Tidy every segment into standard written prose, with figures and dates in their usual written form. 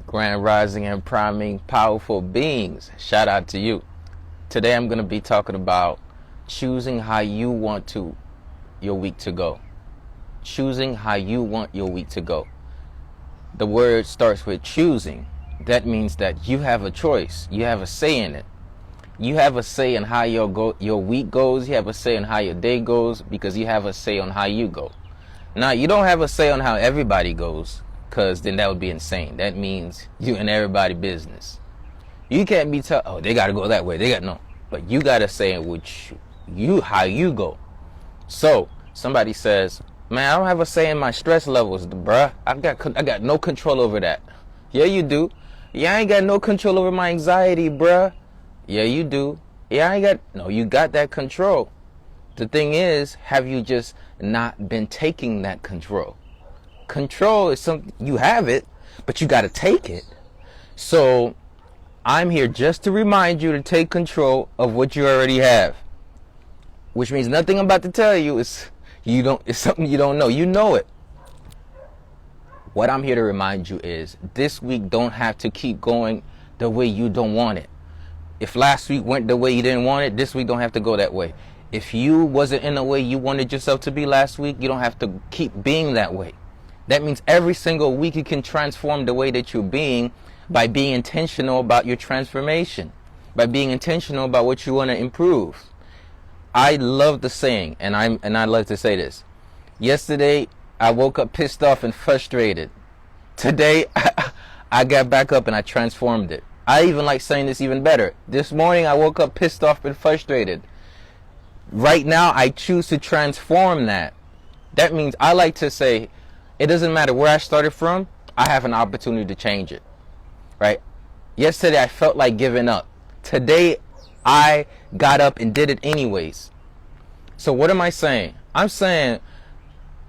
Grand Rising and Priming Powerful Beings. Shout out to you. Today I'm going to be talking about choosing how you want your week to go. Choosing how you want your week to go. The word starts with choosing. That means that you have a choice. You have a say in it. You have a say in how your week goes. You have a say in how your day goes because you have a say on how you go. Now, you don't have a say on how everybody goes, because then that would be insane. That means you and everybody business. You can't be oh, they got to go that way. No. But you got to say in which how you go. So somebody says, man, I don't have a say in my stress levels, bruh. I got no control over that. Yeah, you do. Yeah, I ain't got no control over my anxiety, bruh. Yeah, you do. Yeah, you got that control. The thing is, have you just not been taking that control? Control is something, you have it, but you got to take it. So I'm here just to remind you to take control of what you already have, which means nothing I'm about to tell you it's something you don't know. You know it. What I'm here to remind you is this week don't have to keep going the way you don't want it. If last week went the way you didn't want it, this week don't have to go that way. If you wasn't in the way you wanted yourself to be last week, you don't have to keep being that way. That means every single week you can transform the way that you're being by being intentional about your transformation, by being intentional about what you want to improve. I love the saying, and I love to say this. Yesterday, I woke up pissed off and frustrated. Today, I got back up and I transformed it. I even like saying this even better. This morning, I woke up pissed off and frustrated. Right now, I choose to transform that. That means I like to say, it doesn't matter where I started from, I have an opportunity to change it. Right? Yesterday, I felt like giving up. Today, I got up and did it anyways. So what am I saying? I'm saying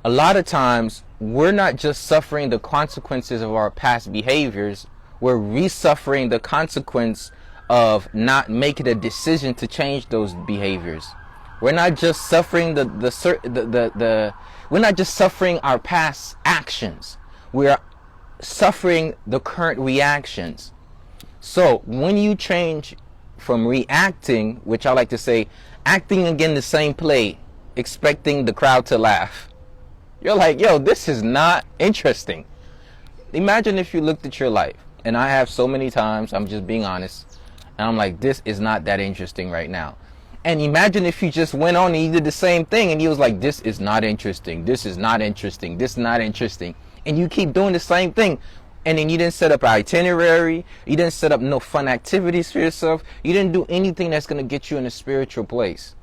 a lot of times, we're not just suffering the consequences of our past behaviors, we're re-suffering the consequence of not making a decision to change those behaviors. We're not just suffering we're not just suffering our past actions. We are suffering the current reactions. So when you change from reacting, which I like to say, acting again the same play, expecting the crowd to laugh, you're like, yo, this is not interesting. Imagine if you looked at your life, and I have so many times, I'm just being honest, and I'm like, this is not that interesting right now. And imagine if you just went on and you did the same thing and you was like, this is not interesting, this is not interesting, this is not interesting. And you keep doing the same thing. And then you didn't set up an itinerary, you didn't set up no fun activities for yourself, you didn't do anything that's going to get you in a spiritual place.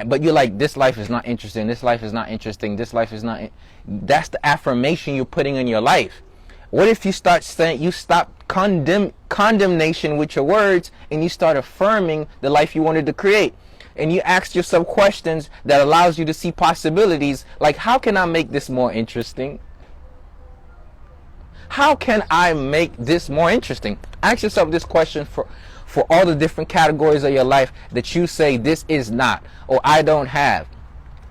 But you're like, this life is not interesting, this life is not interesting, this life is not. That's the affirmation you're putting in your life. What if you start saying, you stop condemnation with your words and you start affirming the life you wanted to create? And you ask yourself questions that allows you to see possibilities, like, how can I make this more interesting? How can I make this more interesting? Ask yourself this question for all the different categories of your life that you say this is not, or I don't have.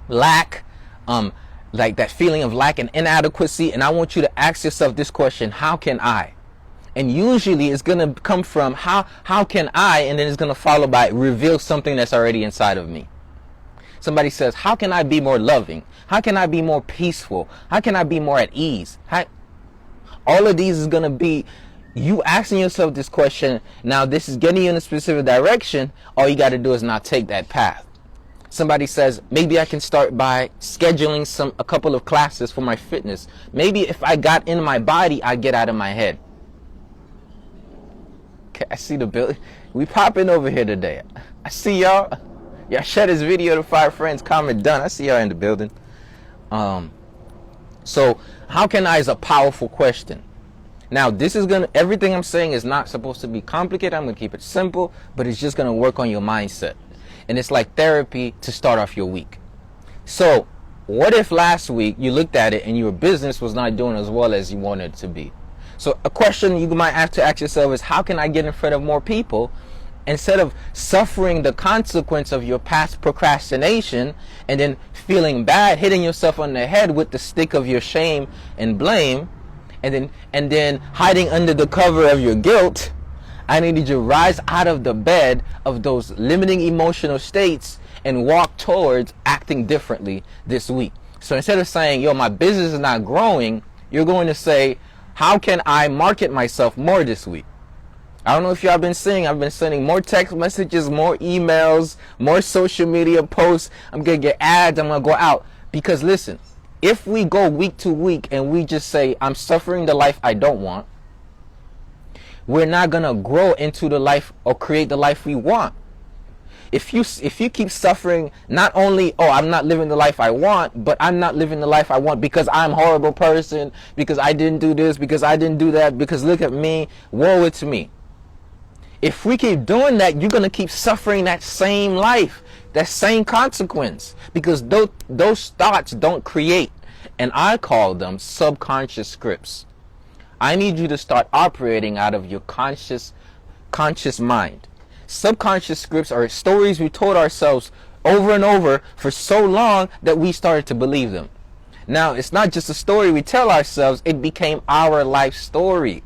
Lack, like that feeling of lack and inadequacy. And I want you to ask yourself this question, how can I? And usually it's going to come from how can I, and then it's going to follow by reveal something that's already inside of me. Somebody says, how can I be more loving? How can I be more peaceful? How can I be more at ease? All of these is going to be you asking yourself this question. Now this is getting you in a specific direction. All you got to do is not take that path. Somebody says, maybe I can start by scheduling a couple of classes for my fitness. Maybe if I got in my body, I'd get out of my head. Okay, I see the building. We popping over here today. I see y'all. Y'all share this video to 5 friends. Comment done. I see y'all in the building. So how can I is a powerful question. Now this is everything I'm saying is not supposed to be complicated. I'm gonna keep it simple, but it's just gonna work on your mindset. And it's like therapy to start off your week. So what if last week you looked at it and your business was not doing as well as you wanted it to be? So a question you might have to ask yourself is, how can I get in front of more people instead of suffering the consequence of your past procrastination and then feeling bad, hitting yourself on the head with the stick of your shame and blame, and then hiding under the cover of your guilt, I need you to rise out of the bed of those limiting emotional states and walk towards acting differently this week. So instead of saying, yo, my business is not growing, you're going to say, how can I market myself more this week? I don't know if y'all been seeing, I've been sending more text messages, more emails, more social media posts. I'm going to get ads, I'm going to go out. Because listen, if we go week to week and we just say, I'm suffering the life I don't want, we're not going to grow into the life or create the life we want. If you keep suffering, not only, oh, I'm not living the life I want, but I'm not living the life I want because I'm a horrible person, because I didn't do this, because I didn't do that, because look at me, woe it's me. If we keep doing that, you're going to keep suffering that same life, that same consequence, because those thoughts don't create, and I call them subconscious scripts. I need you to start operating out of your conscious mind. Subconscious scripts are stories we told ourselves over and over for so long that we started to believe them. Now, it's not just a story we tell ourselves, it became our life story.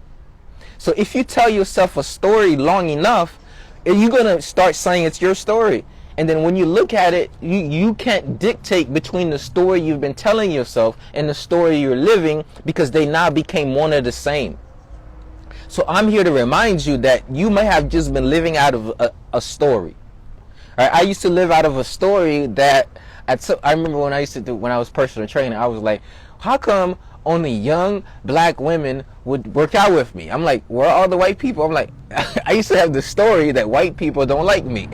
So if you tell yourself a story long enough, you're going to start saying it's your story. And then when you look at it, you can't dictate between the story you've been telling yourself and the story you're living, because they now became one and the same. So I'm here to remind you that you may have just been living out of a story. Right? I used to live out of a story that I remember when I was personal training, I was like, how come only young black women would work out with me? I'm like, where are all the white people? I'm like, I used to have the story that white people don't like me.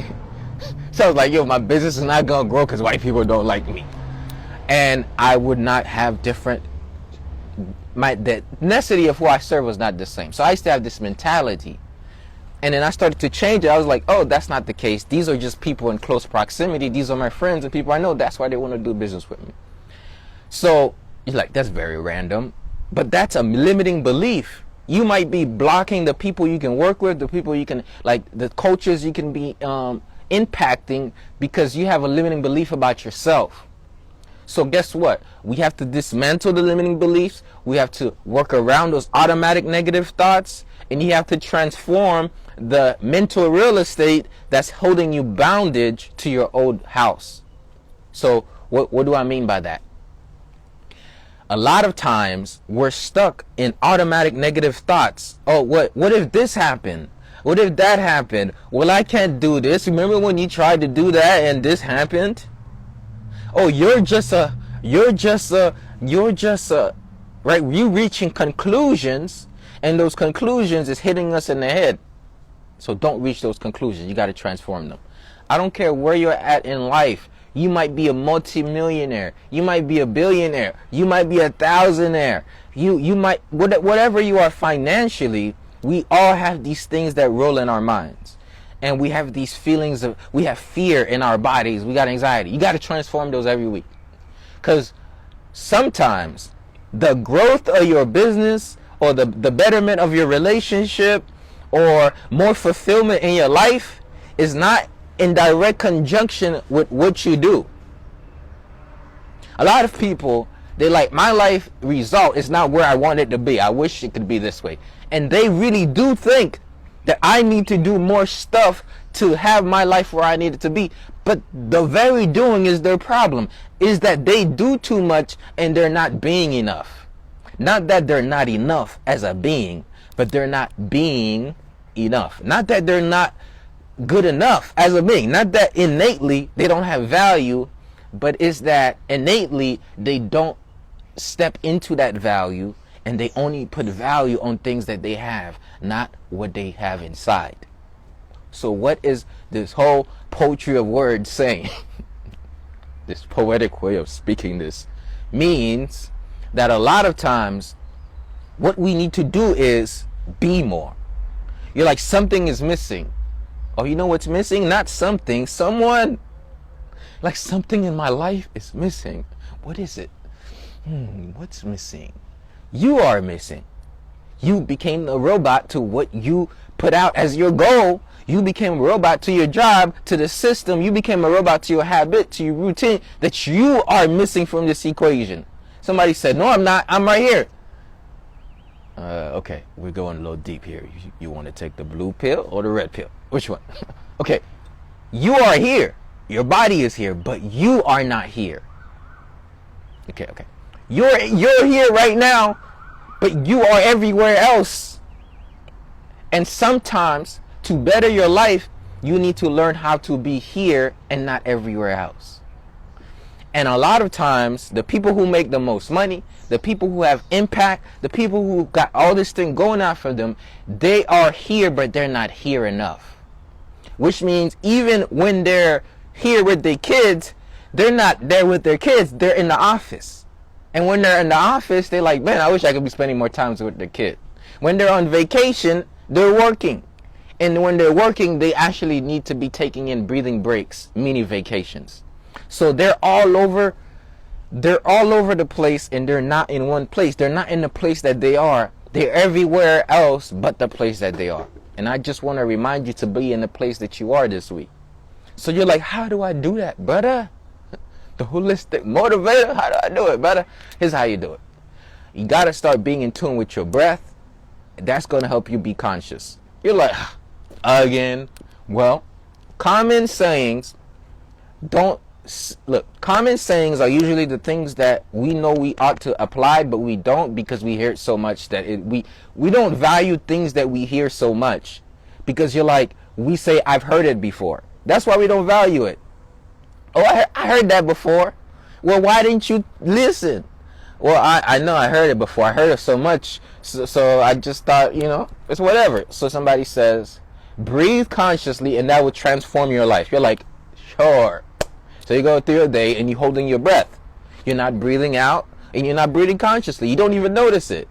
So I was like, yo, my business is not going to grow because white people don't like me. And I would not have the ethnicity of who I serve was not the same. So I used to have this mentality. And then I started to change it. I was like, oh, that's not the case. These are just people in close proximity. These are my friends and people I know. That's why they want to do business with me. So you're like, that's very random. But that's a limiting belief. You might be blocking the people you can work with, the people you can, like the cultures you can be impacting, because you have a limiting belief about yourself. So guess what? We have to dismantle the limiting beliefs. We have to work around those automatic negative thoughts, and you have to transform the mental real estate that's holding you bondage to your old house. So what do I mean by that? A lot of times we're stuck in automatic negative thoughts. Oh, what if this happened? What if that happened? Well, I can't do this. Remember when you tried to do that and this happened? Oh, you're just right? You reaching conclusions, and those conclusions is hitting us in the head. So don't reach those conclusions. You got to transform them. I don't care where you're at in life. You might be a multimillionaire. You might be a billionaire. You might be a thousandaire. You might, whatever you are financially, we all have these things that roll in our minds. And we have these feelings we have fear in our bodies. We got anxiety. You got to transform those every week. Because sometimes the growth of your business, or the betterment of your relationship, or more fulfillment in your life is not in direct conjunction with what you do. A lot of people, they like, my life result is not where I want it to be. I wish it could be this way. And they really do think that I need to do more stuff to have my life where I need it to be. But the very doing is their problem, is that they do too much and they're not being enough. Not that they're not enough as a being, but they're not being enough. Not that they're not good enough as a being. Not that innately they don't have value, but it's that innately they don't step into that value, and they only put value on things that they have, not what they have inside. So what is this whole poetry of words saying? This poetic way of speaking this means that a lot of times what we need to do is be more. You're like, something is missing. Oh, you know what's missing? Not something, someone. Like, something in my life is missing. What is it? What's missing? You are missing. You became a robot to what you put out as your goal. You became a robot to your job, to the system. You became a robot to your habit, to your routine, that you are missing from this equation. Somebody said, no, I'm not. I'm right here. Okay, we're going a little deep here. You want to take the blue pill or the red pill? Which one? Okay, you are here. Your body is here, but you are not here. Okay. You're here right now, but you are everywhere else. And sometimes, to better your life, you need to learn how to be here and not everywhere else. And a lot of times, the people who make the most money, the people who have impact, the people who got all this thing going on for them, they are here, but they're not here enough. Which means even when they're here with their kids, they're not there with their kids. They're in the office. And when they're in the office, they're like, man, I wish I could be spending more time with the kid. When they're on vacation, they're working. And when they're working, they actually need to be taking in breathing breaks, mini vacations. So they're all over the place, and they're not in one place. They're not in the place that they are. They're everywhere else but the place that they are. And I just want to remind you to be in the place that you are this week. So you're like, how do I do that, brother? The holistic motivator, how do I do it, brother? Here's how you do it. You got to start being in tune with your breath. That's going to help you be conscious. You're like, again. Well, common sayings common sayings are usually the things that we know we ought to apply, but we don't, because we hear it so much that we don't value things that we hear so much, because you're like, we say, I've heard it before. That's why we don't value it. Oh, I heard that before. Well, why didn't you listen? Well, I know I heard it before. I heard it so much, so I just thought, it's whatever. So somebody says, breathe consciously and that will transform your life. You're like, sure. So you go through your day and you're holding your breath. You're not breathing out and you're not breathing consciously. You don't even notice it.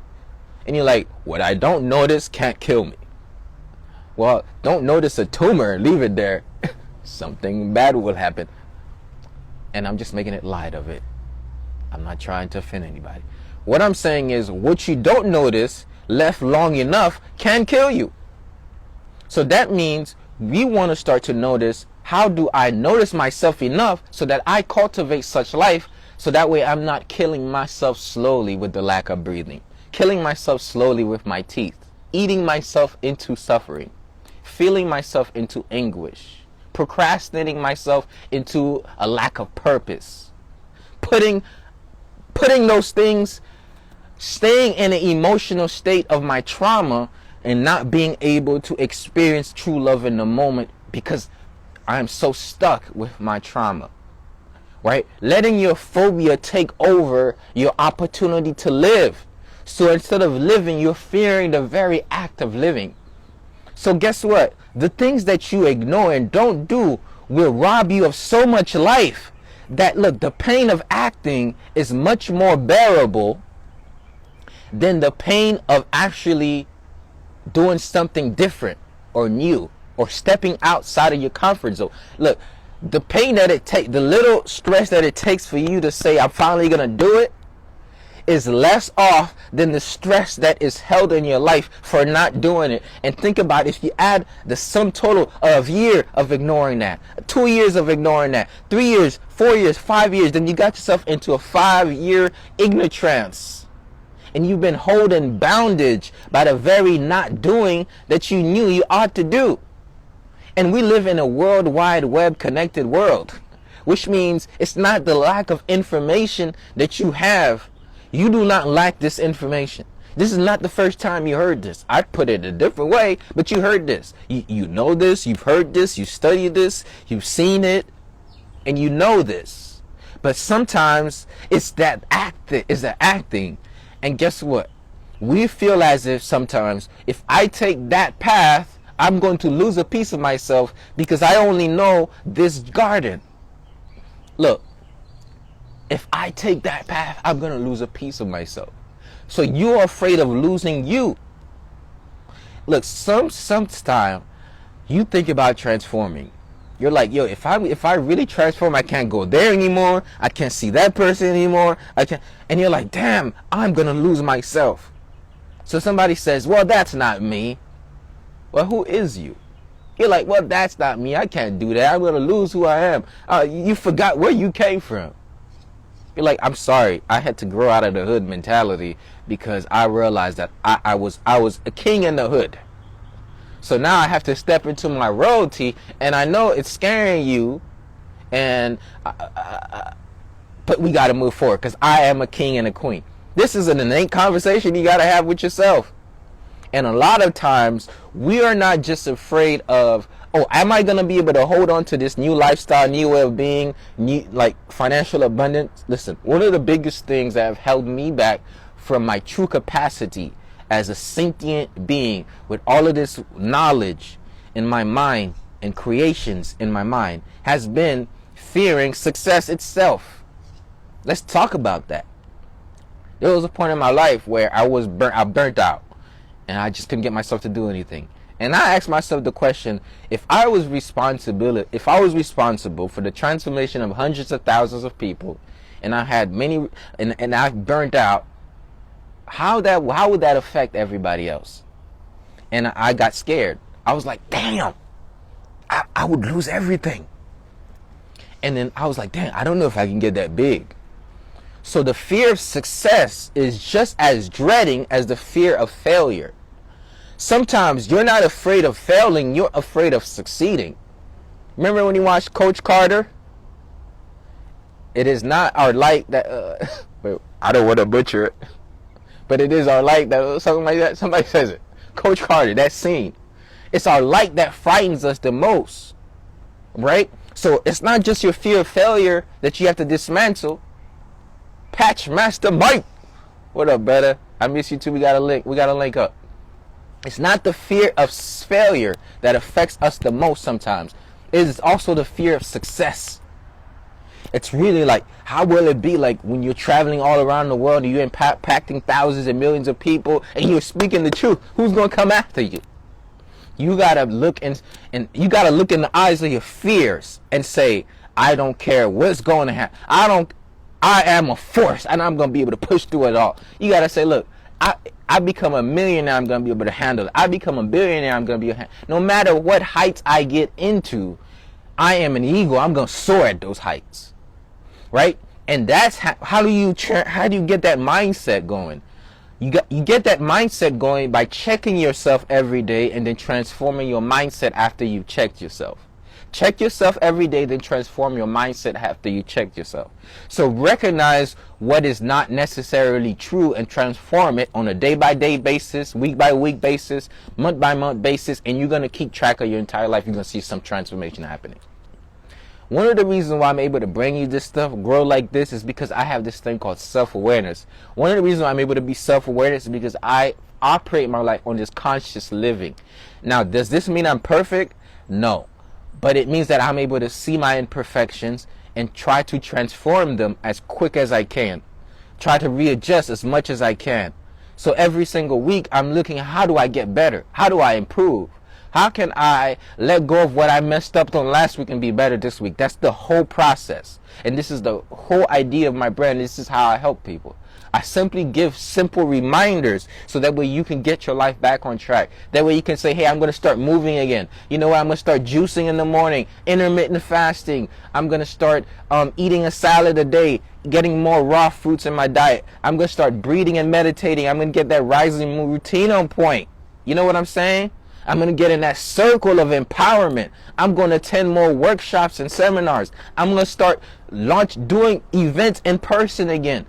And you're like, what I don't notice can't kill me. Well, don't notice a tumor, leave it there. Something bad will happen. And I'm just making it light of it. I'm not trying to offend anybody. What I'm saying is, what you don't notice left long enough can kill you. So that means we want to start to notice, how do I notice myself enough so that I cultivate such life, so that way I'm not killing myself slowly with the lack of breathing, killing myself slowly with my teeth, eating myself into suffering, feeling myself into anguish, procrastinating myself into a lack of purpose, putting those things, staying in an emotional state of my trauma and not being able to experience true love in the moment because I'm so stuck with my trauma, right? Letting your phobia take over your opportunity to live. So instead of living, you're fearing the very act of living. So guess what? The things that you ignore and don't do will rob you of so much life that, look, the pain of acting is much more bearable than the pain of actually doing something different or new or stepping outside of your comfort zone. Look, the pain that it takes, the little stress that it takes for you to say, I'm finally going to do it, is less off than the stress that is held in your life for not doing it. And think about, if you add the sum total of a year of ignoring that, 2 years of ignoring that, 3 years, 4 years, 5 years, then you got yourself into a 5-year ignorance. And you've been holding bondage by the very not doing that you knew you ought to do. And we live in a World Wide Web connected world, which means it's not the lack of information that you have. You do not lack this information. This is not the first time you heard this. I put it a different way, but you heard this. You know this, you've heard this, you studied this, you've seen it, and you know this. But sometimes it's the acting. And guess what? We feel as if sometimes, if I take that path, I'm going to lose a piece of myself because I only know this garden. Look, if I take that path, I'm going to lose a piece of myself. So you're afraid of losing you. Look, sometimes you think about transforming. You're like, yo, if I really transform, I can't go there anymore. I can't see that person anymore. And you're like, damn, I'm going to lose myself. So somebody says, well, that's not me. Well, who is you? You're like, well, that's not me. I can't do that. I'm going to lose who I am. You forgot where you came from. You're like, I'm sorry, I had to grow out of the hood mentality because I realized that I was a king in the hood. So now I have to step into my royalty, and I know it's scaring you, and but we got to move forward because I am a king and a queen. This is an innate conversation you got to have with yourself. And a lot of times we are not just afraid of, oh, am I going to be able to hold on to this new lifestyle, new way of being, new, like financial abundance? Listen, one of the biggest things that have held me back from my true capacity as a sentient being with all of this knowledge in my mind and creations in my mind has been fearing success itself. Let's talk about that. There was a point in my life where I burnt out, and I just couldn't get myself to do anything. And I asked myself the question, if I was responsible for the transformation of hundreds of thousands of people, and I had many, and I burnt out, how would that affect everybody else? And I got scared. I was like, damn, I would lose everything. And then I was like, damn, I don't know if I can get that big. So the fear of success is just as dreading as the fear of failure. Sometimes you're not afraid of failing, you're afraid of succeeding. Remember when you watched Coach Carter? It is not our light that, I don't want to butcher it, but it is our light that, something like that. Somebody says it. Coach Carter, that scene. It's our light that frightens us the most, right? So it's not just your fear of failure that you have to dismantle. Patch Master Mike, what up, brother? I miss you too. We got to link up. It's not the fear of failure that affects us the most sometimes. It is also the fear of success. It's really like, how will it be like when you're traveling all around the world and you're impacting thousands and millions of people and you're speaking the truth? Who's going to come after you? You got to look and you got to look in the eyes of your fears and say, I don't care what's going to happen. I am a force, and I'm going to be able to push through it all. You got to say, look, I become a millionaire, I'm going to be able to handle it. I become a billionaire, I'm going to be no matter what heights I get into, I am an eagle. I'm going to soar at those heights, right? And that's how do you get that mindset going? You get that mindset going by checking yourself every day and then transforming your mindset after you've checked yourself. Check yourself every day, then transform your mindset after you check yourself. So recognize what is not necessarily true and transform it on a day-by-day basis, week-by-week basis, month-by-month basis, and you're going to keep track of your entire life. You're going to see some transformation happening. One of the reasons why I'm able to bring you this stuff, grow like this, is because I have this thing called self-awareness. One of the reasons why I'm able to be self-awareness is because I operate my life on this conscious living. Now, does this mean I'm perfect? No. But it means that I'm able to see my imperfections and try to transform them as quick as I can. Try to readjust as much as I can. So every single week, I'm looking at how do I get better? How do I improve? How can I let go of what I messed up on last week and be better this week? That's the whole process. And this is the whole idea of my brand. This is how I help people. I simply give simple reminders so that way you can get your life back on track. That way you can say, hey, I'm going to start moving again. You know what? I'm going to start juicing in the morning, intermittent fasting. I'm going to start eating a salad a day, getting more raw fruits in my diet. I'm going to start breathing and meditating. I'm going to get that rising moon routine on point. You know what I'm saying? I'm going to get in that circle of empowerment. I'm going to attend more workshops and seminars. I'm going to start doing events in person again.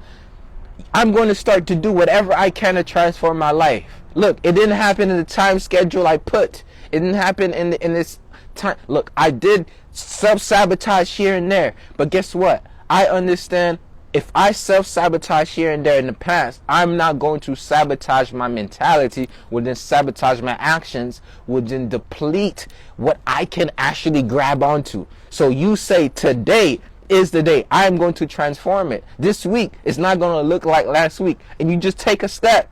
I'm going to start to do whatever I can to transform my life. Look, it didn't happen in the time schedule I put. It didn't happen in this time. Look, I did self-sabotage here and there. But guess what? I understand if I self-sabotage here and there in the past, I'm not going to sabotage my mentality, would then sabotage my actions, would then deplete what I can actually grab onto. So you say today is the day. I'm going to transform it. This week is not going to look like last week. And you just take a step.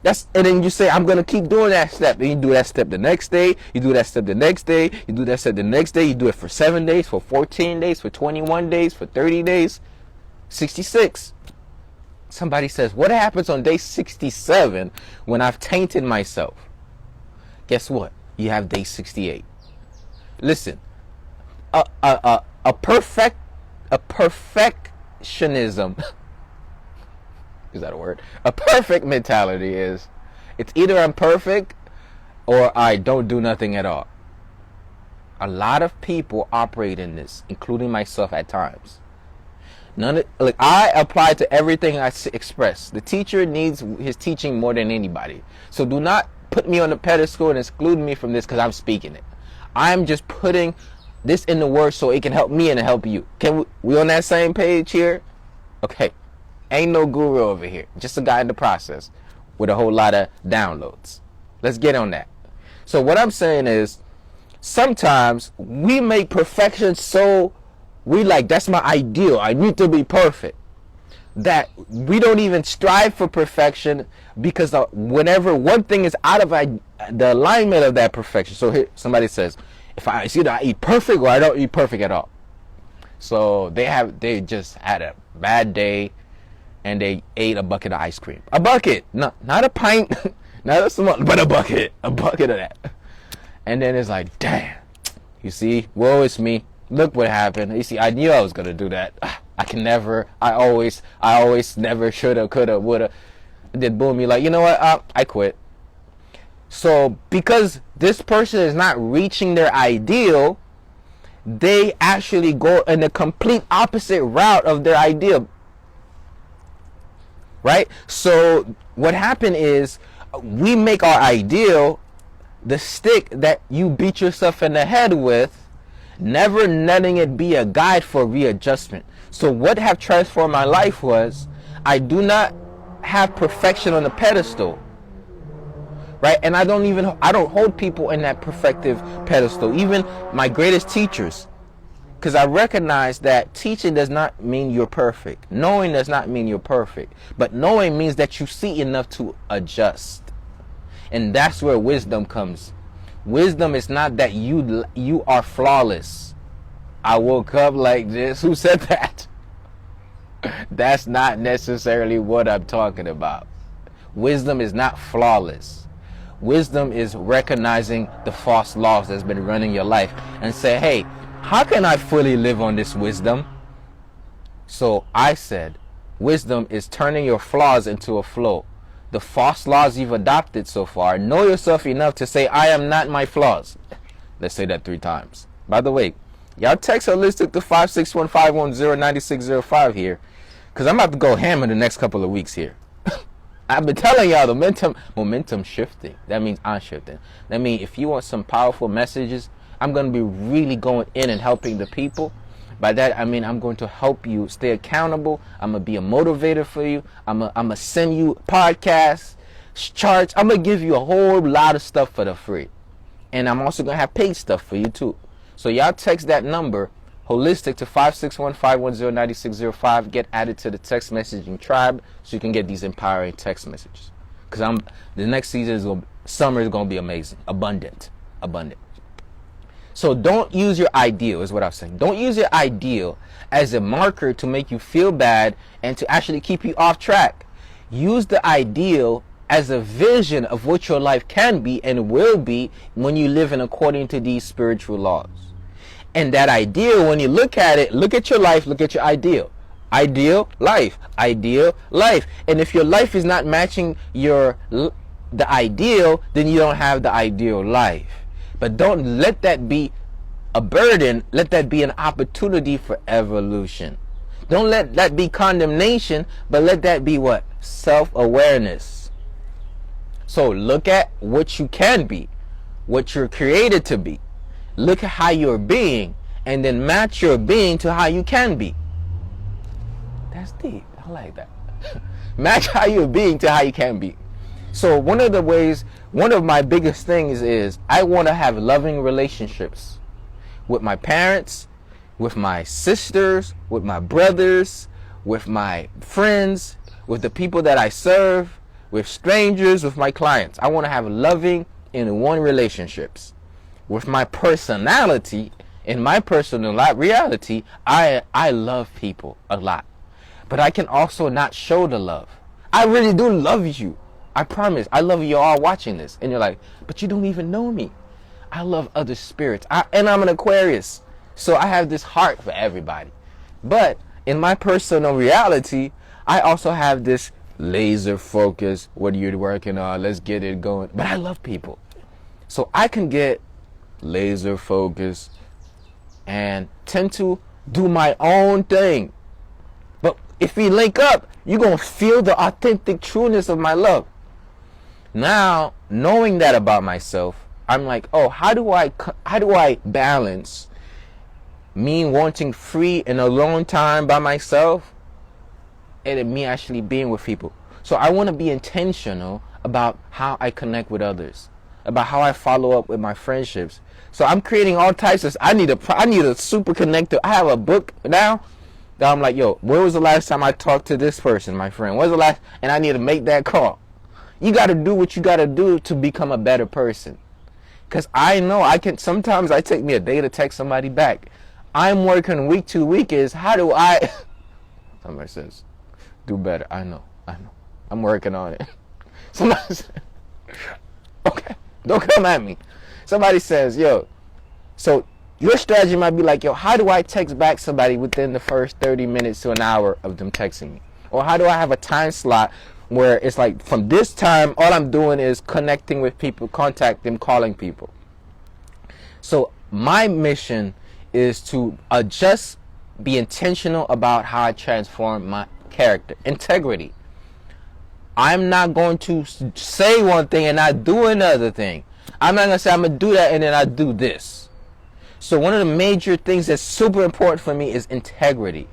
And then you say, I'm going to keep doing that step. And you do that step the next day. You do that step the next day. You do that step the next day. You do it for 7 days, for 14 days, for 21 days, for 30 days, 66. Somebody says, what happens on day 67 when I've tainted myself? Guess what? You have day 68. Listen, a perfect perfectionism, is that a word? A perfect mentality is, it's either I'm perfect or I don't do nothing at all. A lot of people operate in this, including myself at times. I apply to everything I express. The teacher needs his teaching more than anybody. So do not put me on the pedestal and exclude me from this because I'm speaking it. I'm just putting this in the words so it can help me and help you. We on that same page here? Okay. Ain't no guru over here. Just a guy in the process with a whole lot of downloads. Let's get on that. So what I'm saying is, sometimes we make perfection so we like, that's my ideal. I need to be perfect. That we don't even strive for perfection because whenever one thing is out of the alignment of that perfection. So here, somebody says, it's either I eat perfect or I don't eat perfect at all. So they just had a bad day and they ate a bucket of ice cream. A bucket, not a pint, not a small, but a bucket of that. And then it's like, damn, you see, woe is me. Look what happened. You see, I knew I was gonna do that. I always never shoulda, coulda, woulda. And then boom, you're like, you know what? I quit. So because this person is not reaching their ideal, they actually go in the complete opposite route of their ideal. Right? So what happened is we make our ideal the stick that you beat yourself in the head with, never letting it be a guide for readjustment. So what have transformed my life was, I do not have perfection on the pedestal, right? And I don't hold people in that perfective pedestal, even my greatest teachers, because I recognize that teaching does not mean you're perfect. Knowing does not mean you're perfect, but knowing means that you see enough to adjust. And that's where wisdom comes. Wisdom is not that you are flawless. I woke up like this. Who said that? That's not necessarily what I'm talking about. Wisdom is not flawless. Wisdom is recognizing the false laws that's been running your life and say, hey, how can I fully live on this wisdom? So I said, wisdom is turning your flaws into a flow. The false laws you've adopted so far, know yourself enough to say, I am not my flaws. Let's say that 3 times. By the way, y'all text holistic to 561-510-9605 here, because I'm about to go ham in the next couple of weeks here. I've been telling y'all the momentum shifting. That means I'm shifting. That means if you want some powerful messages, I'm going to be really going in and helping the people. By that, I mean I'm going to help you stay accountable. I'm going to be a motivator for you. I'm going to send you podcasts, charts. I'm going to give you a whole lot of stuff for the free. And I'm also going to have paid stuff for you too. So y'all text that number, holistic, to 561-510-9605. Get added to the text messaging tribe so you can get these empowering text messages. Because the next summer is going to be amazing. Abundant. So don't use your ideal, is what I'm saying. Don't use your ideal as a marker to make you feel bad and to actually keep you off track. Use the ideal as a vision of what your life can be and will be when you live in according to these spiritual laws. And that ideal, when you look at it, look at your life, look at your ideal. Ideal life. And if your life is not matching the ideal, then you don't have the ideal life. But don't let that be a burden. Let that be an opportunity for evolution. Don't let that be condemnation, but let that be what? Self-awareness. So look at what you can be, what you're created to be. Look at how you're being, and then match your being to how you can be. That's deep. I like that. Match how you're being to how you can be. So one of my biggest things is I want to have loving relationships with my parents, with my sisters, with my brothers, with my friends, with the people that I serve, with strangers, with my clients. I want to have loving in one relationships. With my personality, in my personal reality, I love people a lot. But I can also not show the love. I really do love you. I promise. I love you all watching this. And you're like, but you don't even know me. I love other spirits. And I'm an Aquarius. So I have this heart for everybody. But in my personal reality, I also have this laser focus. What are you working on? Let's get it going. But I love people. So I can get laser focused and tend to do my own thing. But if we link up, you're going to feel the authentic trueness of my love. Now, knowing that about myself, I'm like, oh, how do I balance me wanting free and alone time by myself and me actually being with people? So I want to be intentional about how I connect with others, about how I follow up with my friendships. So I'm creating all types of, I need a super connector. I have a book now that I'm like, yo, when was the last time I talked to this person, my friend? When's the last, and I need to make that call. You got to do what you got to do to become a better person. Because I know sometimes I take me a day to text somebody back. I'm working week to week is, how do I, somebody says, do better. I know. I'm working on it. Somebody says, okay, don't come at me. Somebody says, yo, so your strategy might be like, yo, how do I text back somebody within the first 30 minutes to an hour of them texting me? Or how do I have a time slot where it's like from this time, all I'm doing is connecting with people, contact them, calling people. So my mission is to just be intentional about how I transform my character. Integrity. I'm not going to say one thing and not do another thing. I'm not going to say I'm going to do that and then I do this. So one of the major things that's super important for me is integrity.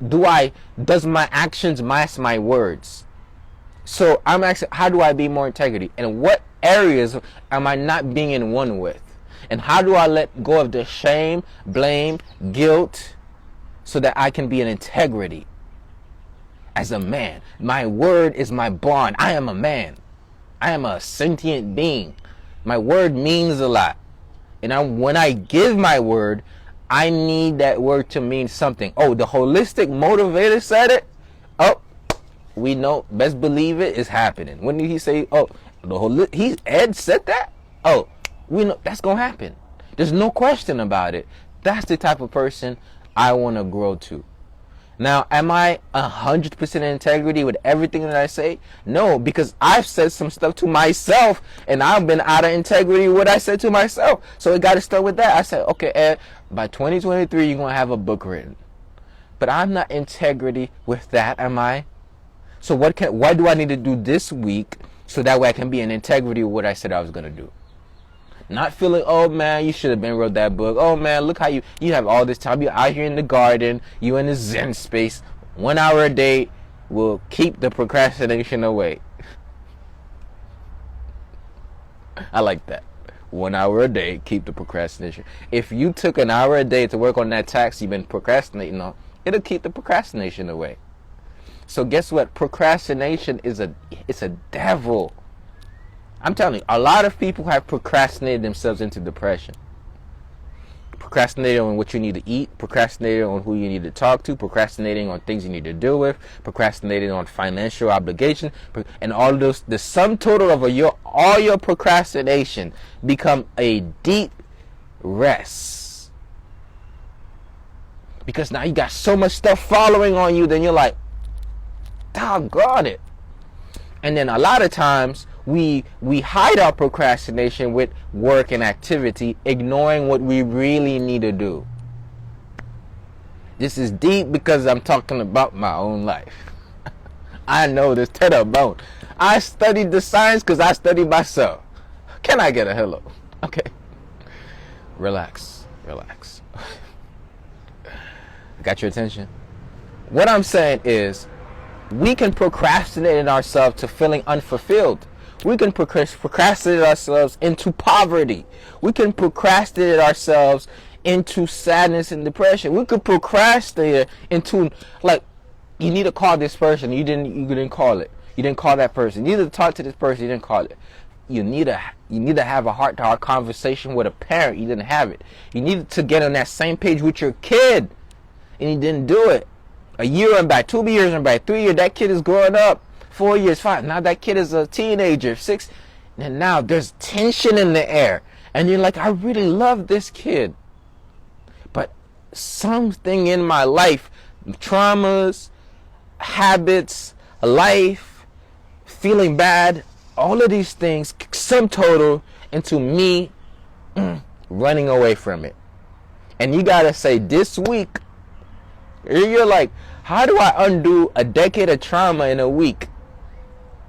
Does my actions match my words? So I'm asking, how do I be more integrity? And what areas am I not being in one with? And how do I let go of the shame, blame, guilt, so that I can be in integrity? As a man, my word is my bond. I am a man. I am a sentient being. My word means a lot. And when I give my word, I need that word to mean something. Oh, the holistic motivator said it. Oh, we know, best believe it is happening. When did he say, oh, Ed said that? Oh, we know that's going to happen. There's no question about it. That's the type of person I want to grow to. Now, am I 100% in integrity with everything that I say? No, because I've said some stuff to myself and I've been out of integrity with what I said to myself. So it got to start with that. I said, okay, Ed, by 2023, you're going to have a book written. But I'm not integrity with that, am I? So what do I need to do this week so that way I can be in integrity with what I said I was going to do? Not feeling, oh man, you should have been wrote that book. Oh man, look how you have all this time. You're out here in the garden. You in the Zen space. 1 hour a day will keep the procrastination away. I like that. 1 hour a day, keep the procrastination. If you took an hour a day to work on that task you've been procrastinating on, it'll keep the procrastination away. So guess what? Procrastination it's a devil. I'm telling you, a lot of people have procrastinated themselves into depression. Procrastinating on what you need to eat, procrastinating on who you need to talk to, procrastinating on things you need to deal with, procrastinating on financial obligation, and all of those. The sum total of all your procrastination become a deep rest. Because now you got so much stuff following on you, then you're like, doggone it. And then a lot of times we hide our procrastination with work and activity, ignoring what we really need to do. This is deep because I'm talking about my own life. I know this to the bone. I studied the science because I studied myself. Can I get a hello? Okay. Relax. Got your attention? What I'm saying is, we can procrastinate in ourselves to feeling unfulfilled. We can procrastinate ourselves into poverty. We can procrastinate ourselves into sadness and depression. We could procrastinate into, like, you need to call this person. You didn't call it. You didn't call that person. You need to talk to this person. You didn't call it. You need to have a heart-to-heart conversation with a parent. You didn't have it. You need to get on that same page with your kid, and you didn't do it. A year went by, 2 years went by, 3 years, that kid is growing up. 4 years, 5. Now that kid is a teenager, 6. And now there's tension in the air. And you're like, I really love this kid. But something in my life traumas, habits, life, feeling bad, all of these things sum total into me running away from it. And you gotta say, this week, you're like, how do I undo a decade of trauma in a week?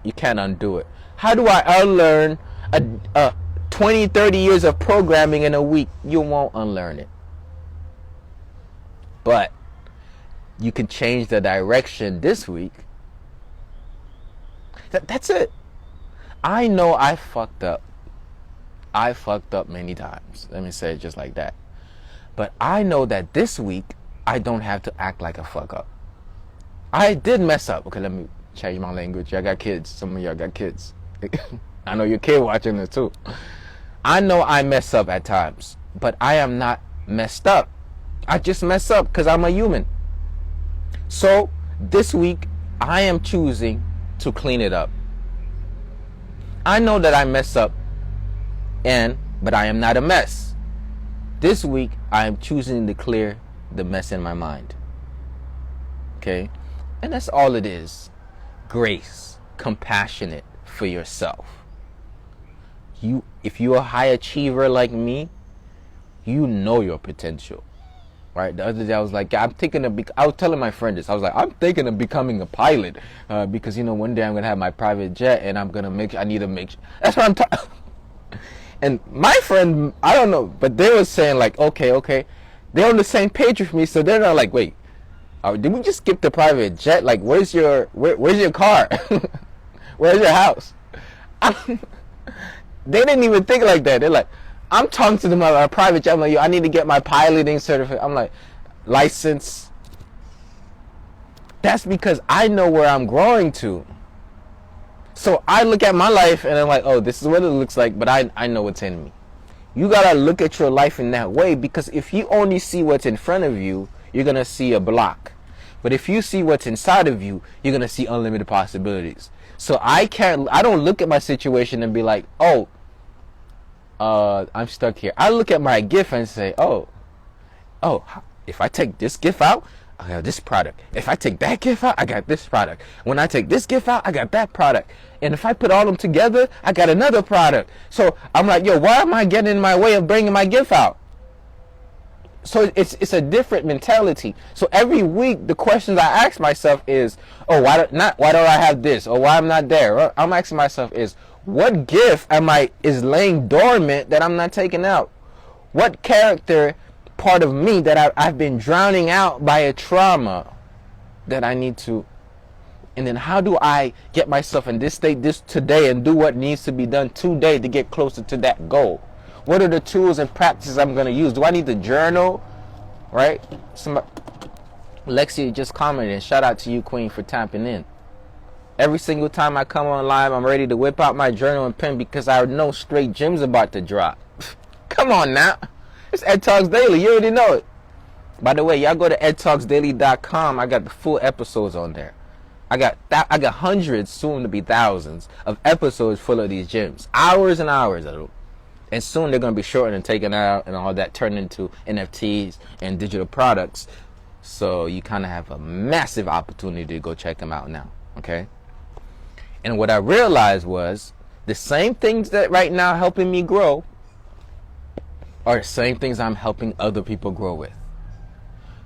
You can't undo it. How do I unlearn a 20, 30 years of programming in a week? You won't unlearn it. But you can change the direction this week. That's it. I know I fucked up. I fucked up many times. Let me say it just like that. But I know that this week, I don't have to act like a fuck up. I did mess up. Okay, let me change my language. I got kids. Some of y'all got kids. I know your kid watching this too. I know I mess up at times, but I am not messed up. I just mess up because I'm a human. So this week, I am choosing to clean it up. I know that I mess up, but I am not a mess. This week, I am choosing to clear the mess in my mind. Okay? And that's all it is. Grace, compassionate for yourself. If you're a high achiever like me, you know your potential. Right? The other day I was like, I was telling my friend this. I was like, I'm thinking of becoming a pilot because one day I'm gonna have my private jet and I need to make. That's what I'm talking. And my friend, I don't know, but they were saying like, okay, they're on the same page with me, so they're not like, wait, did we just skip the private jet? Like, where's your car? Where's your house? They didn't even think like that. They're like, I'm talking to them about a private jet. I'm like, I need to get my piloting certificate. I'm like, license. That's because I know where I'm growing to. So I look at my life and I'm like, oh, this is what it looks like, but I know what's in me. You gotta look at your life in that way, because if you only see what's in front of you, you're gonna see a block. But if you see what's inside of you, you're gonna see unlimited possibilities. So I don't look at my situation and be like, oh, I'm stuck here. I look at my gift and say, oh, if I take this gift out, I got this product. If I take that gift out, I got this product. When I take this gift out, I got that product. And if I put all them together, I got another product. So I'm like, yo, why am I getting in my way of bringing my gift out? So it's a different mentality. So every week, the questions I ask myself is, oh, why don't I have this? Or why I'm not there? Or I'm asking myself is, what gift is laying dormant that I'm not taking out? What character part of me that I've been drowning out by a trauma that I need to? And then how do I get myself in this state today and do what needs to be done today to get closer to that goal? What are the tools and practices I'm going to use? Do I need to journal? Right? Lexi just commented. Shout out to you, Queen, for tapping in. Every single time I come on live, I'm ready to whip out my journal and pen because I know straight gems about to drop. Come on now. It's Ed Talks Daily. You already know it. By the way, y'all go to edtalksdaily.com. I got the full episodes on there. I got hundreds, soon to be thousands, of episodes full of these gems. Hours and hours of them. And soon they're going to be shortened and taken out and all that, turned into NFTs and digital products. So you kind of have a massive opportunity to go check them out now. Okay? And what I realized was the same things that right now are helping me grow are the same things I'm helping other people grow with.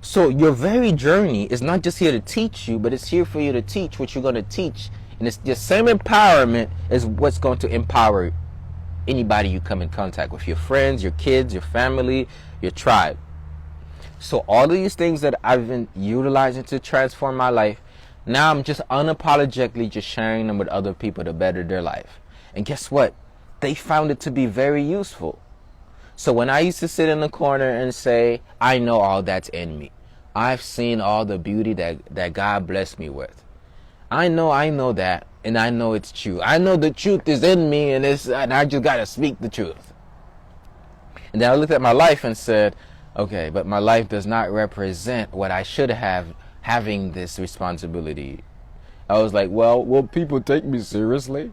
So your very journey is not just here to teach you, but it's here for you to teach what you're going to teach. And it's the same empowerment is what's going to empower anybody you come in contact with, your friends, your kids, your family, your tribe. So all of these things that I've been utilizing to transform my life, now I'm just unapologetically just sharing them with other people to better their life. And guess what? They found it to be very useful. So when I used to sit in the corner and say, I know all that's in me. I've seen all the beauty that God blessed me with. I know that, and I know it's true. I know the truth is in me, and I just got to speak the truth. And then I looked at my life and said, okay, but my life does not represent what I should have having this responsibility. I was like, well, will people take me seriously?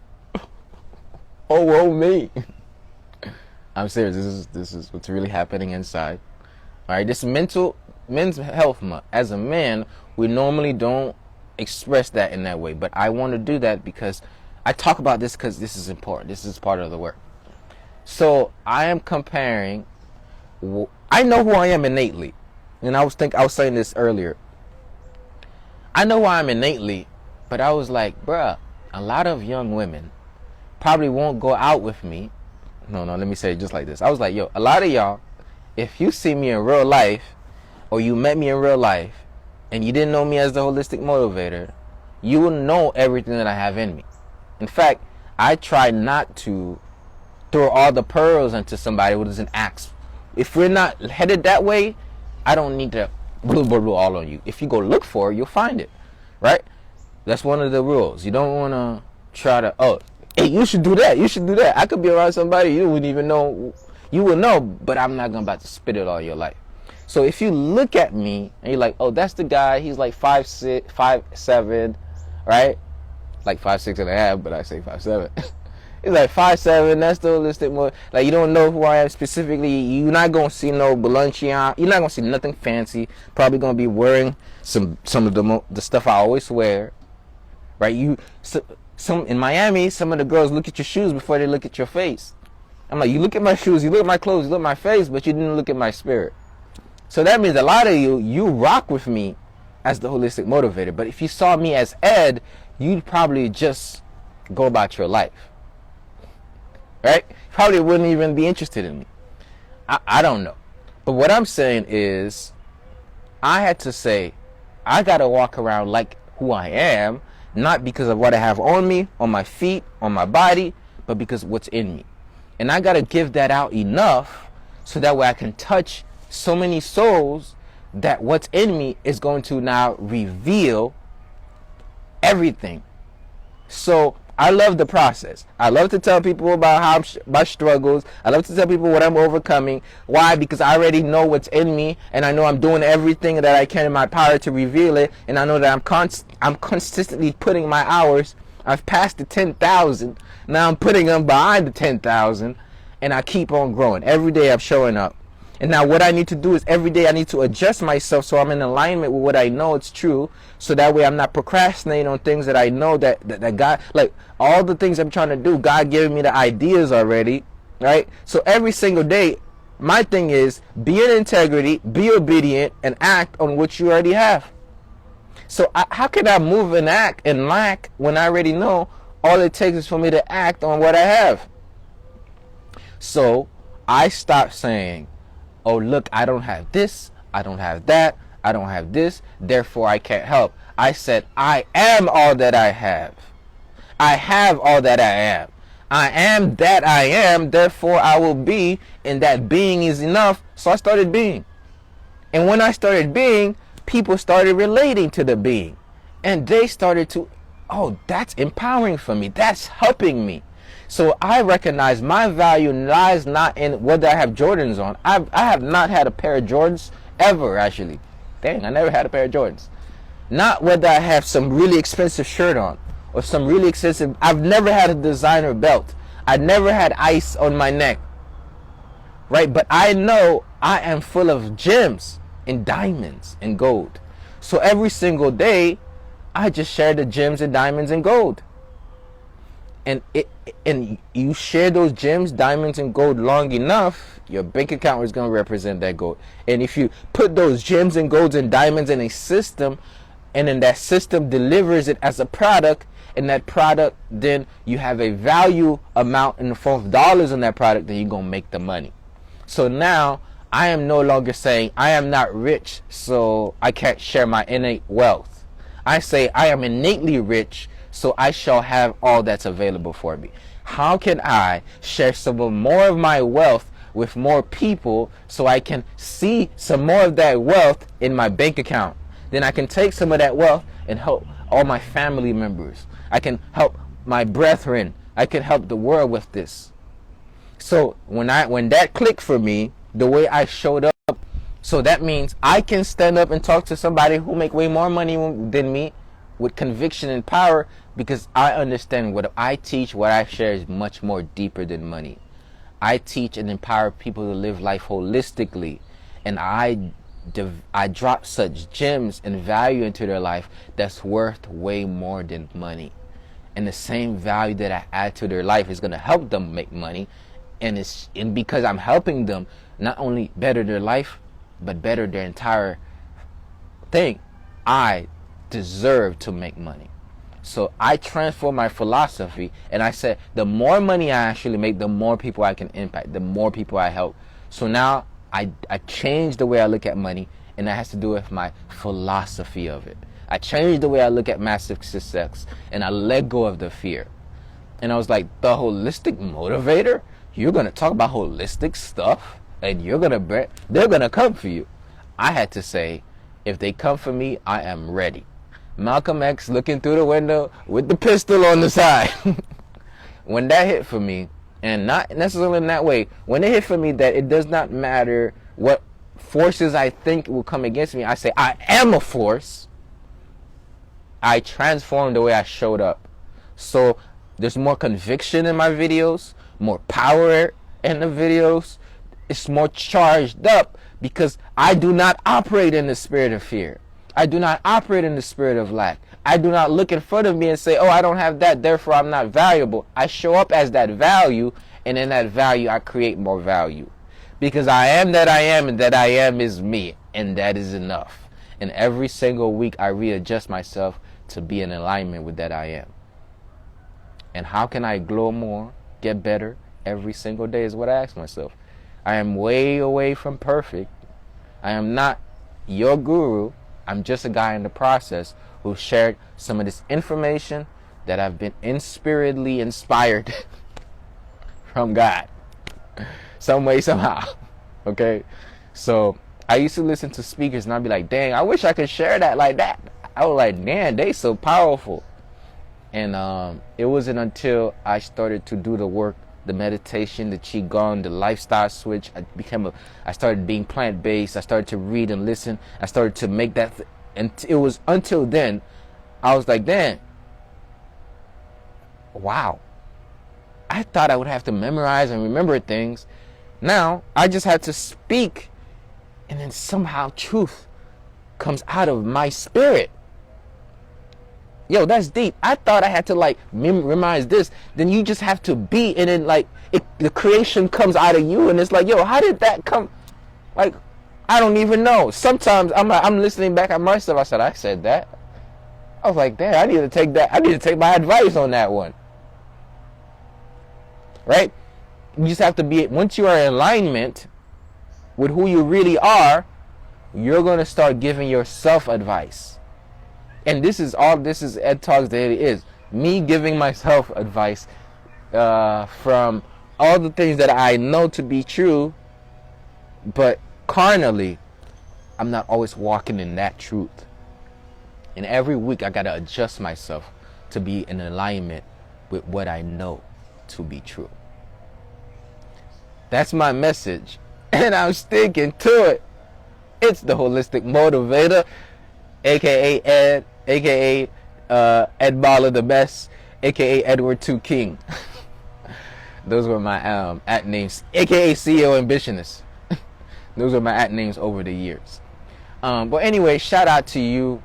Oh, woe me. I'm serious. This is what's really happening inside. All right, this men's health month. As a man, We normally don't express that in that way, but I want to do that because I talk about this because this is important. This is part of the work. So I am comparing. I know who I am innately, and I was saying this earlier. I know who I am innately, but I was like, bruh, a lot of young women probably won't go out with me. No, let me say it just like this. I was like, yo, a lot of y'all, if you see me in real life, or you met me in real life, and you didn't know me as the holistic motivator, you will know everything that I have in me. In fact, I try not to throw all the pearls into somebody who doesn't ask. If we're not headed that way, I don't need to blue all on you. If you go look for it, you'll find it, right? That's one of the rules. You don't want to try to, oh, hey, you should do that. You should do that. I could be around somebody you wouldn't even know. You would know, but I'm not going to about to spit it all your life. So if you look at me and you're like, oh, that's the guy. He's like 5'6", 5'7", right? Like 5'6.5", but I say 5'7". He's like 5'7". That's the holistic more. Like, you don't know who I am specifically. You're not gonna see no Balenciaga. You're not gonna see nothing fancy. Probably gonna be wearing some of the stuff I always wear, right? Some in Miami, some of the girls look at your shoes before they look at your face. I'm like, you look at my shoes, you look at my clothes, you look at my face, but you didn't look at my spirit. So that means a lot of you rock with me as the holistic motivator. But if you saw me as Ed, you'd probably just go about your life. Right? Probably wouldn't even be interested in me. I don't know. But what I'm saying is, I had to say, I got to walk around like who I am, not because of what I have on me, on my feet, on my body, but because of what's in me. And I got to give that out enough so that way I can touch so many souls that what's in me is going to now reveal everything. So I love the process. I love to tell people about my struggles. I love to tell people what I'm overcoming. Why? Because I already know what's in me, and I know I'm doing everything that I can in my power to reveal it. And I know that I'm consistently putting my hours. I've passed the 10,000. Now I'm putting them behind the 10,000, and I keep on growing. Every day I'm showing up. And now what I need to do is every day I need to adjust myself so I'm in alignment with what I know it's true. So that way I'm not procrastinating on things that I know that God, like all the things I'm trying to do, God giving me the ideas already, right? So every single day, my thing is be in integrity, be obedient, and act on what you already have. So how can I move and act and lack when I already know all it takes is for me to act on what I have? So I stopped saying, oh, look, I don't have this, I don't have that, I don't have this, therefore I can't help. I said, I am all that I have. I have all that I am. I am that I am, therefore I will be, and that being is enough. So I started being. And when I started being, people started relating to the being. And they started to, oh, that's empowering for me. That's helping me. So I recognize my value lies not in whether I have Jordans on. I have not had a pair of Jordans ever, actually. Dang, I never had a pair of Jordans. Not whether I have some really expensive shirt on or some really expensive. I've never had a designer belt. I never had ice on my neck. Right? But I know I am full of gems and diamonds and gold. So every single day, I just share the gems and diamonds and gold. And you share those gems, diamonds, and gold long enough, your bank account is going to represent that gold. And if you put those gems and golds and diamonds in a system, and then that system delivers it as a product, and that product, then you have a value amount in the form of dollars on that product, then you're going to make the money. So now, I am no longer saying, I am not rich, so I can't share my innate wealth. I say, I am innately rich, so I shall have all that's available for me. How can I share some more of my wealth with more people so I can see some more of that wealth in my bank account? Then I can take some of that wealth and help all my family members. I can help my brethren. I can help the world with this. So when that clicked for me, the way I showed up, so that means I can stand up and talk to somebody who make way more money than me with conviction and power, because I understand what I teach, what I share is much more deeper than money. I teach and empower people to live life holistically, and I I drop such gems and value into their life that's worth way more than money. And the same value that I add to their life is going to help them make money. And because I'm helping them not only better their life, but better their entire thing, I deserve to make money. So I transform my philosophy, and I said the more money I actually make, the more people I can impact, the more people I help. So now I changed the way I look at money, and that has to do with my philosophy of it. I changed the way I look at massive success, and I let go of the fear. And I was like, the holistic motivator? You're going to talk about holistic stuff, and they're going to come for you. I had to say, if they come for me, I am ready. Malcolm X looking through the window with the pistol on the side. When that hit for me, and not necessarily in that way, when it hit for me that it does not matter what forces I think will come against me, I say, I am a force. I transformed the way I showed up. So there's more conviction in my videos, more power in the videos. It's more charged up because I do not operate in the spirit of fear. I do not operate in the spirit of lack. I do not look in front of me and say, oh, I don't have that, therefore I'm not valuable. I show up as that value, and in that value I create more value. Because I am that I am, and that I am is me, and that is enough. And every single week I readjust myself to be in alignment with that I am. And how can I glow more, get better every single day is what I ask myself. I am way away from perfect. I am not your guru. I'm just a guy in the process who shared some of this information that I've been inspiritedly inspired from God. Some way, somehow. Okay? So I used to listen to speakers and I'd be like, dang, I wish I could share that like that. I was like, man, they so powerful. And it wasn't until I started to do the work, the meditation, the qigong, the lifestyle switch. I started being plant-based. I started to read and listen. I started to make that. And it was until then, I was like, damn, wow. I thought I would have to memorize and remember things. Now, I just had to speak. And then somehow truth comes out of my spirit. Yo, that's deep. I thought I had to like memorize this. Then you just have to be, and then like the creation comes out of you, and it's like, yo, how did that come? Like, I don't even know. Sometimes I'm listening back at myself. I said that. I was like, damn, I need to take that. I need to take my advice on that one. Right? You just have to be. Once you are in alignment with who you really are, you're gonna start giving yourself advice. And this is Ed Talks Daily is. Me giving myself advice from all the things that I know to be true, but carnally, I'm not always walking in that truth. And every week I got to adjust myself to be in alignment with what I know to be true. That's my message. And I'm sticking to it. It's the Holistic Motivator, a.k.a. Ed, a.k.a. Ed Baller the Best, a.k.a. Edward 2 King. Those were my at names, a.k.a. CEO Ambitionist. Those were my at names over the years. But anyway, shout out to you.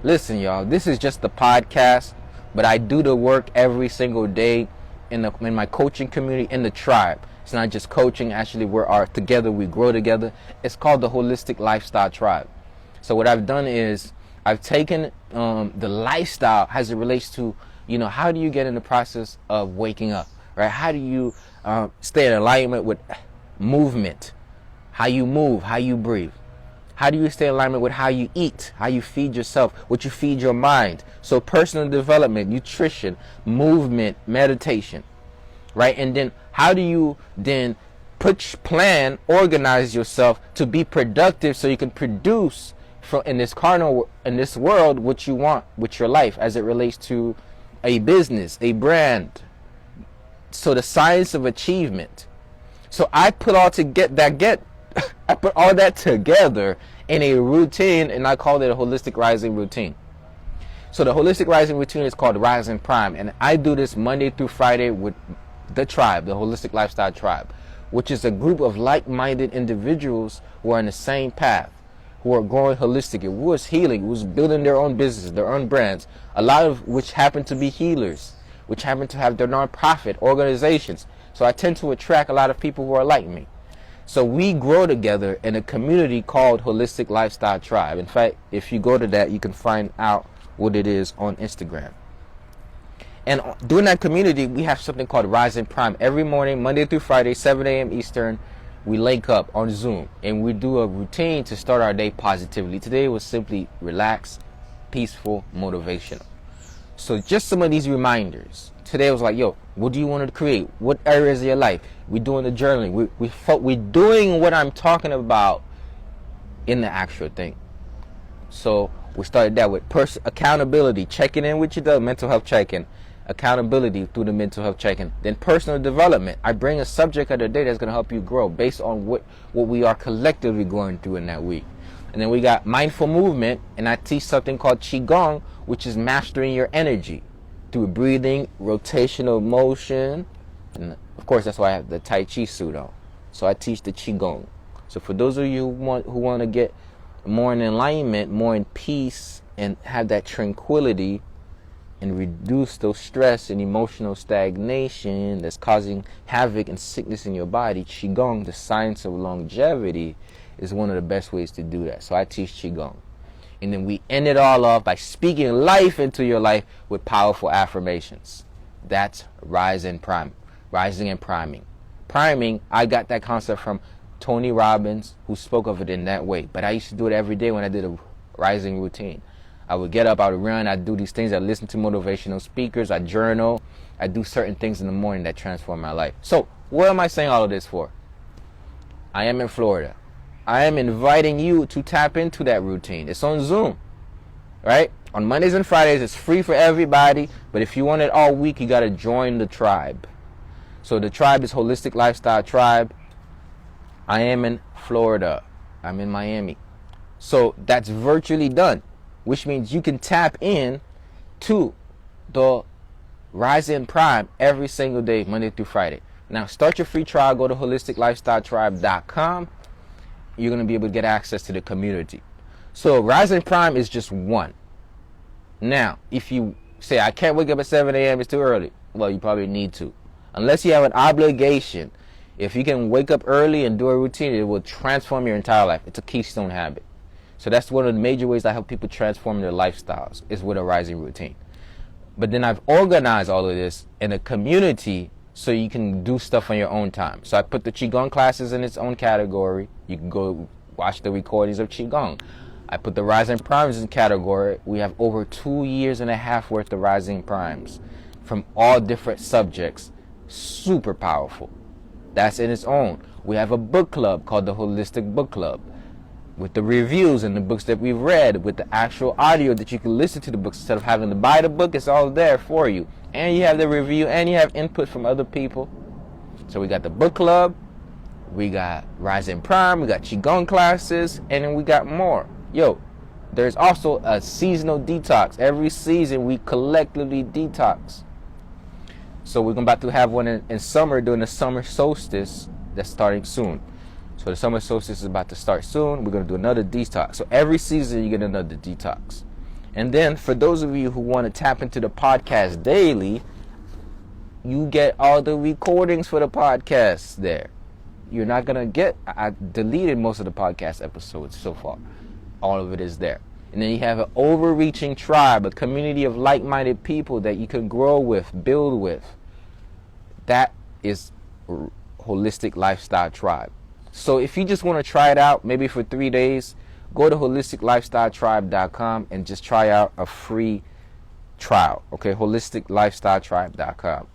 Listen, y'all, this is just the podcast, but I do the work every single day in my coaching community, in the tribe. It's not just coaching. Actually, together, we grow together. It's called the Holistic Lifestyle Tribe. So what I've done is I've taken the lifestyle as it relates to, how do you get in the process of waking up, right? How do you stay in alignment with movement, how you move, how you breathe? How do you stay in alignment with how you eat, how you feed yourself, what you feed your mind? So personal development, nutrition, movement, meditation, right? And then how do you then organize yourself to be productive so you can produce in this world what you want with your life as it relates to a business, a brand. So the science of achievement. So I put all that together in a routine, and I call it a holistic rising routine. So the holistic rising routine is called Rising Prime, and I do this Monday through Friday with the tribe, the Holistic Lifestyle Tribe, which is a group of like-minded individuals who are on the same path. who are growing holistic. It was healing. It was building their own businesses, their own brands. A lot of which happen to be healers, which happen to have their nonprofit organizations. So I tend to attract a lot of people who are like me. So we grow together in a community called Holistic Lifestyle Tribe. In fact, if you go to that, you can find out what it is on Instagram. And during that community, we have something called Rise and Prime. Every morning, Monday through Friday, 7 a.m. Eastern, we link up on Zoom. And we do a routine to start our day positively. Today was simply relaxed, peaceful, motivational. So just some of these reminders. Today was like, yo, what do you want to create? What areas of your life? We're doing the journaling. We're doing what I'm talking about in the actual thing. So we started that with accountability, checking in with your mental health check-in. Accountability through the mental health check-in. Then personal development. I bring a subject of the day that's going to help you grow based on what we are collectively going through in that week. And then we got mindful movement, and I teach something called Qigong, which is mastering your energy through breathing, rotational motion, and of course that's why I have the Tai Chi suit on. So I teach the Qigong. So for those of you who want to get more in alignment, more in peace, and have that tranquility, and reduce those stress and emotional stagnation that's causing havoc and sickness in your body, Qigong, the science of longevity, is one of the best ways to do that. So I teach Qigong. And then we end it all off by speaking life into your life with powerful affirmations. That's Rise and Prime. Rising and priming. Priming, I got that concept from Tony Robbins, who spoke of it in that way. But I used to do it every day when I did a rising routine. I would get up, I would run, I'd do these things, I'd listen to motivational speakers, I'd journal, I'd do certain things in the morning that transform my life. So, what am I saying all of this for? I am in Florida. I am inviting you to tap into that routine. It's on Zoom, right? On Mondays and Fridays, it's free for everybody, but if you want it all week, you got to join the tribe. So the tribe is Holistic Lifestyle Tribe. I am in Florida. I'm in Miami. So that's virtually done, which means you can tap in to the Rise and Prime every single day, Monday through Friday. Now, start your free trial. Go to holisticlifestyletribe.com. You're going to be able to get access to the community. So Rise and Prime is just one. Now, if you say, I can't wake up at 7 a.m., it's too early. Well, you probably need to. Unless you have an obligation. If you can wake up early and do a routine, it will transform your entire life. It's a keystone habit. So that's one of the major ways I help people transform their lifestyles, is with a rising routine. But then I've organized all of this in a community so you can do stuff on your own time. So I put the Qigong classes in its own category. You can go watch the recordings of Qigong. I put the Rising Primes in category. We have over 2.5 years worth of Rising Primes from all different subjects. Super powerful. That's in its own. We have a book club called the Holistic Book Club, with the reviews and the books that we've read, with the actual audio that you can listen to the books instead of having to buy the book. It's all there for you. And you have the review, and you have input from other people. So we got the book club, we got Rise and Prime, we got Qigong classes, and then we got more. Yo, there's also a seasonal detox. Every season we collectively detox. So we're about to have one in summer during the summer solstice that's starting soon. So the summer solstice is about to start soon. We're going to do another detox. So every season you get another detox. And then for those of you who want to tap into the podcast daily, you get all the recordings for the podcasts there. You're not going to get, I deleted most of the podcast episodes so far. All of it is there. And then you have an overreaching tribe, a community of like-minded people that you can grow with, build with. That is Holistic Lifestyle Tribe. So if you just want to try it out, maybe for 3 days, go to holisticlifestyletribe.com and just try out a free trial. Okay, holisticlifestyletribe.com.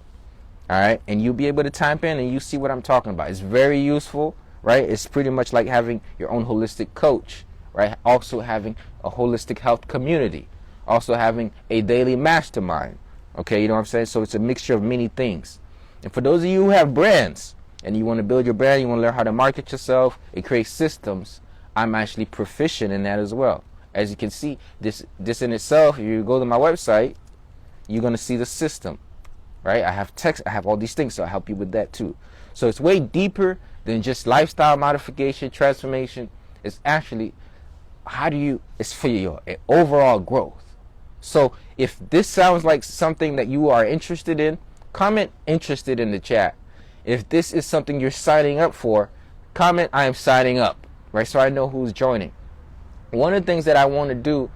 All right, and you'll be able to tap in and you see what I'm talking about. It's very useful, right? It's pretty much like having your own holistic coach, right? Also having a holistic health community, also having a daily mastermind. Okay, you know what I'm saying? So it's a mixture of many things. And for those of you who have brands and you want to build your brand, you want to learn how to market yourself and create systems, I'm actually proficient in that as well. As you can see, this in itself, if you go to my website, you're going to see the system, right? I have text, I have all these things, so I help you with that too. So it's way deeper than just lifestyle modification, transformation. It's actually it's for your overall growth. So if this sounds like something that you are interested in, comment interested in the chat. If this is something you're signing up for, comment I am signing up, right? So I know who's joining. One of the things that I want to do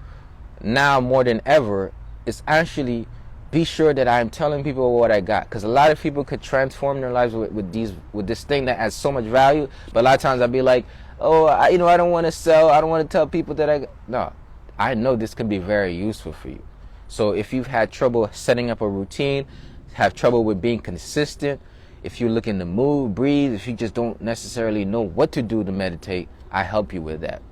now more than ever is actually be sure that I'm telling people what I got, because a lot of people could transform their lives with this thing that has so much value, but a lot of times I'll be like, oh, I don't want to sell, I don't want to tell people that no, I know this can be very useful for you. So if you've had trouble setting up a routine, have trouble with being consistent, if you're looking to move, breathe, if you just don't necessarily know what to do to meditate, I help you with that.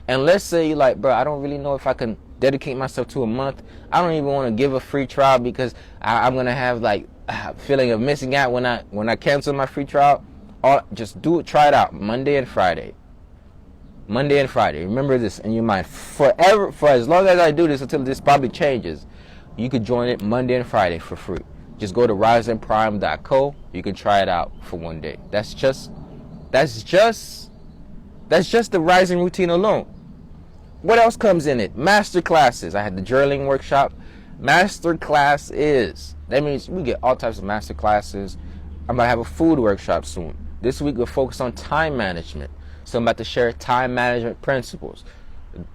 And let's say you're like, bro, I don't really know if I can dedicate myself to a month. I don't even want to give a free trial because I'm going to have like a feeling of missing out when I cancel my free trial. Just do it, try it out Monday and Friday. Monday and Friday. Remember this in your mind forever, for as long as I do this, until this probably changes. You could join it Monday and Friday for free. Just go to risingprime.co. You can try it out for one day. That's just the rising routine alone. What else comes in it? Master classes. I had the journaling workshop. Master class that means we get all types of master classes. I'm about to have a food workshop soon. This week we'll focus on time management. So I'm about to share time management principles.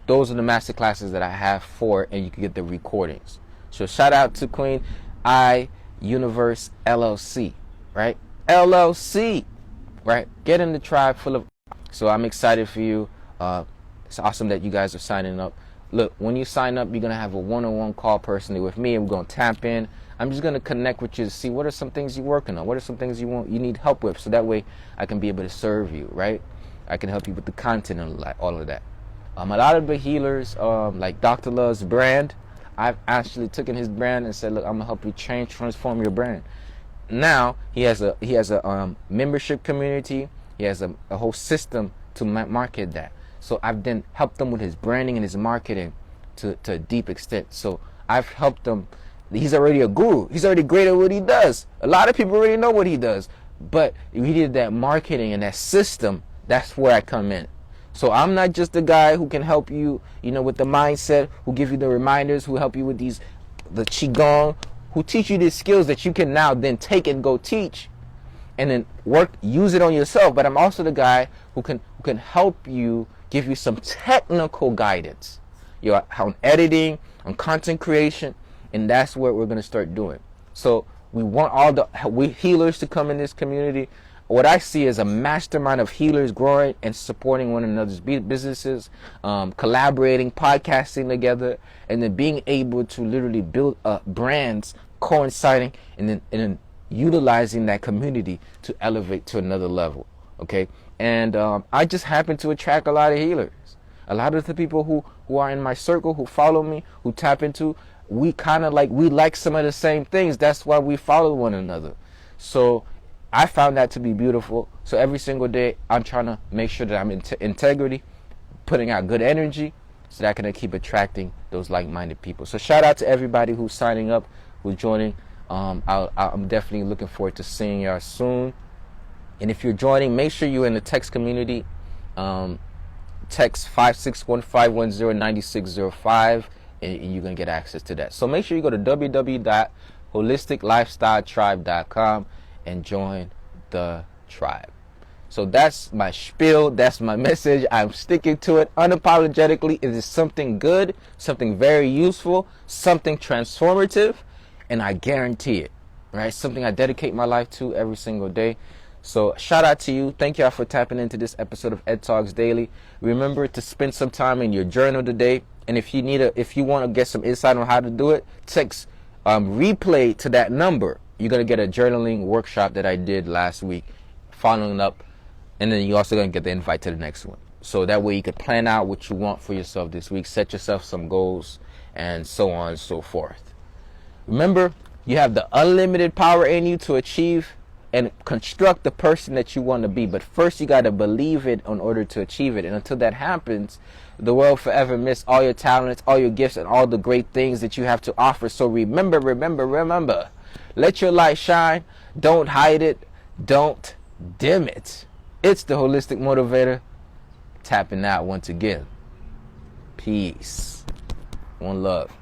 Those are the master classes that I have and you can get the recordings. So shout out to Queen I Universe LLC, right? LLC, right? Get in the tribe full of. So I'm excited for you. It's awesome that you guys are signing up. Look, when you sign up, you're going to have a one-on-one call personally with me, and we're going to tap in. I'm just going to connect with you to see what are some things you're working on. What are some things you need help with, so that way I can be able to serve you, right? I can help you with the content and all of that. A lot of the healers, like Dr. Love's brand, I've actually taken his brand and said, look, I'm going to help you transform your brand. Now, he has a membership community. He has a whole system to market that. So I've then helped them with his branding and his marketing to a deep extent. So I've helped him. He's already a guru. He's already great at what he does. A lot of people already know what he does. But he did that marketing and that system. That's where I come in. So I'm not just the guy who can help you, with the mindset, who give you the reminders, who help you with the qigong, who teach you these skills that you can now then take and go teach and then use it on yourself. But I'm also the guy who can help you, give you some technical guidance, on editing, on content creation, and that's what we're going to start doing. So we want we healers to come in this community. What I see is a mastermind of healers growing and supporting one another's businesses, collaborating, podcasting together, and then being able to literally build brands coinciding and then utilizing that community to elevate to another level. Okay. And I just happen to attract a lot of healers. A lot of the people who are in my circle, who follow me, who tap into, we like some of the same things. That's why we follow one another. So I found that to be beautiful. So every single day, I'm trying to make sure that I'm in integrity, putting out good energy, so that I can keep attracting those like-minded people. So shout out to everybody who's signing up, who's joining. I'm definitely looking forward to seeing y'all soon. And if you're joining, make sure you're in the text community. Text 561-510-9605, and you're going to get access to that. So make sure you go to www.holisticlifestyletribe.com and join the tribe. So that's my spiel. That's my message. I'm sticking to it unapologetically. It is something good, something very useful, something transformative, and I guarantee it, right? Something I dedicate my life to every single day. So shout out to you. Thank y'all for tapping into this episode of Ed Talks Daily. Remember to spend some time in your journal today. And if you want to get some insight on how to do it, text replay to that number. You're going to get a journaling workshop that I did last week, following up. And then you're also going to get the invite to the next one. So that way you can plan out what you want for yourself this week, set yourself some goals, and so on and so forth. Remember, you have the unlimited power in you to achieve and construct the person that you want to be. But first you got to believe it in order to achieve it. And until that happens, the world forever miss all your talents, all your gifts, and all the great things that you have to offer. So remember, let your light shine. Don't hide it. Don't dim it. It's the Holistic Motivator tapping out once again. Peace. One love.